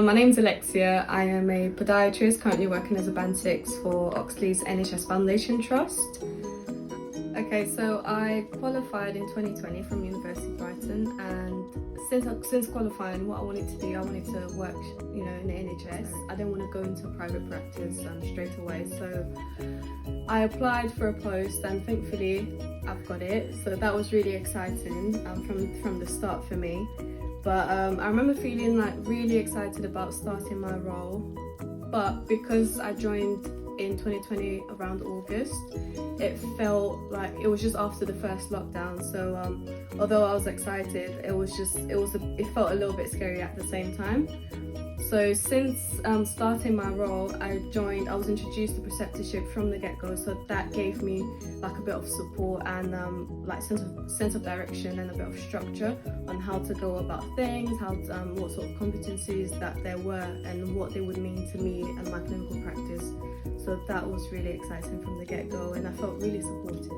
my name's Alexia. I am a podiatrist currently working as a Band 6 for Oxley's NHS Foundation Trust. Okay, so I qualified in 2020 from University of Brighton, and since qualifying, what I wanted to do, I wanted to work, in the NHS. I didn't want to go into private practice straight away, so I applied for a post, and thankfully I've got it. So that was really exciting from the start for me. But I remember feeling really excited about starting my role, but because I joined in 2020 around August, it felt like it was just after the first lockdown. So although I was excited, it felt a little bit scary at the same time. So since starting my role, I was introduced to Preceptorship from the get-go, so that gave me a bit of support and sense of direction and a bit of structure on how to go about things, what sort of competencies that there were and what they would mean to me and my clinical practice. So that was really exciting from the get-go, and I felt really supported.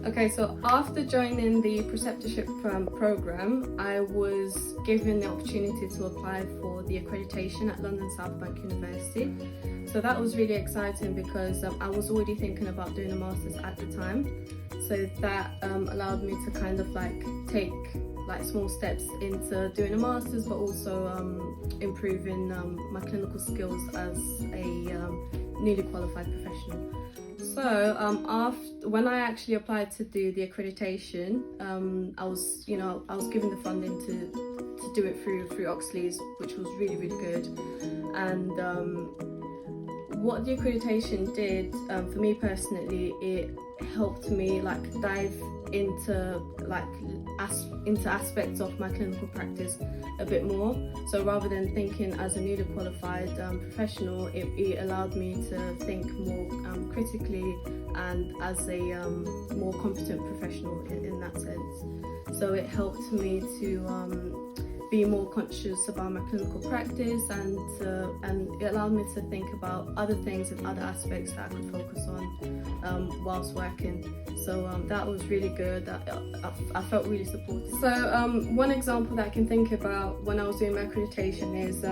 Okay, so after joining the Preceptorship program, I was given the opportunity to apply for the accreditation at London South Bank University. So that was really exciting because I was already thinking about doing a master's at the time. So that allowed me to kind of take small steps into doing a master's, but also improving my clinical skills as a newly qualified professional. So when I actually applied to do the accreditation, I was given the funding to do it through Oxley's, which was really, really good. And what the accreditation did for me personally, it helped me dive into aspects of my clinical practice a bit more. So rather than thinking as a newly qualified professional, it allowed me to think more critically and as a more competent professional in that sense. So it helped me to be more conscious about my clinical practice, and it allowed me to think about other things and other aspects that I could focus on whilst working. So that was really good. I felt really supported. So one example that I can think about when I was doing my accreditation is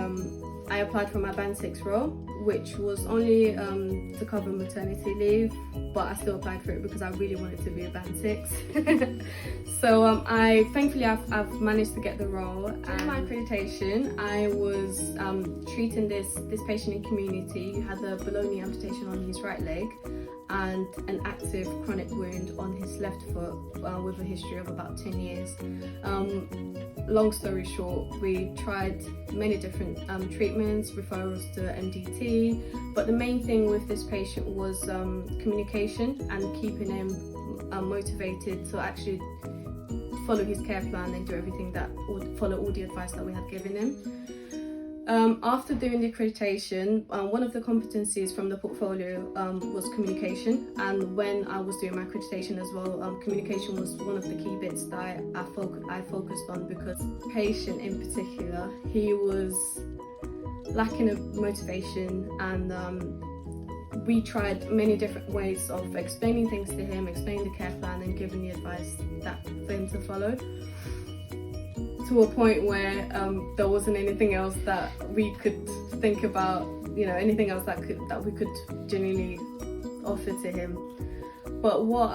I applied for my Band 6 role, which was only to cover maternity leave, but I still applied for it because I really wanted to be a Band 6. So thankfully I've managed to get the role. During my accreditation, I was treating this patient in community who had a below-knee amputation on his right leg and an active chronic wound on his left foot with a history of about 10 years. Long story short, we tried many different treatments, referrals to MDT, but the main thing with this patient was communication and keeping him motivated to actually follow his care plan and do everything follow all the advice that we had given him. After doing the accreditation, one of the competencies from the portfolio was communication, and when I was doing my accreditation as well, communication was one of the key bits that I focused on, because the patient in particular, he was lacking of motivation, and we tried many different ways of explaining things to him, explaining the care plan and giving the advice for him to follow, to a point where there wasn't anything else that we could think about, anything else that we could genuinely offer to him. But what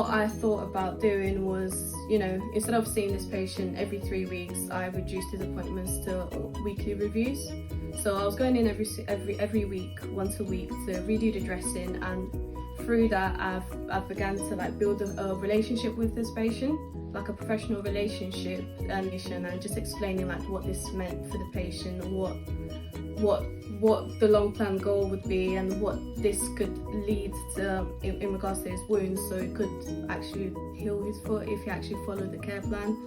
I thought about doing was, instead of seeing this patient every 3 weeks, I reduced his appointments to weekly reviews. So I was going in every week, once a week, to redo the dressing, and through that I've began to build a relationship with this patient, like a professional relationship, and just explaining what this meant for the patient, what the long-term goal would be, and what this could lead to in regards to his wounds, so it could actually heal his foot if he actually followed the care plan.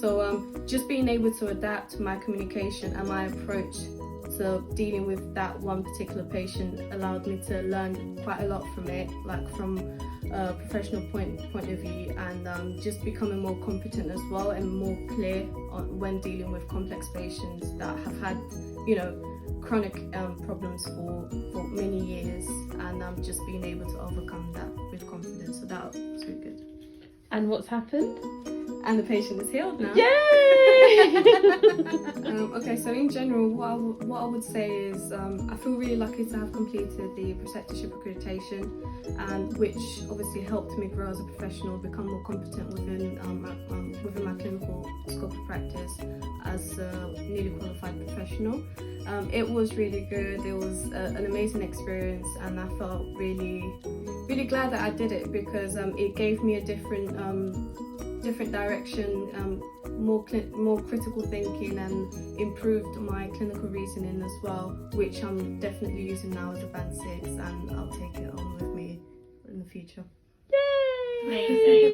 So just being able to adapt my communication and my approach to dealing with that one particular patient allowed me to learn quite a lot from it, from a professional point of view, and just becoming more competent as well and more clear when dealing with complex patients that have had chronic problems for many years, and just being able to overcome that with confidence. So that was really good. And what's happened? And the patient is healed now. Yay! Okay, so in general, what I would say is I feel really lucky to have completed the Preceptorship accreditation, and which obviously helped me grow as a professional, become more competent within my clinical scope of practice as a newly qualified professional. It was really good. It was an amazing experience, and I felt really glad that I did it, because it gave me a different direction, more critical thinking, and improved my clinical reasoning as well, which I'm definitely using now as a Band 6, and I'll take it on with me in the future. Yay! Amazing.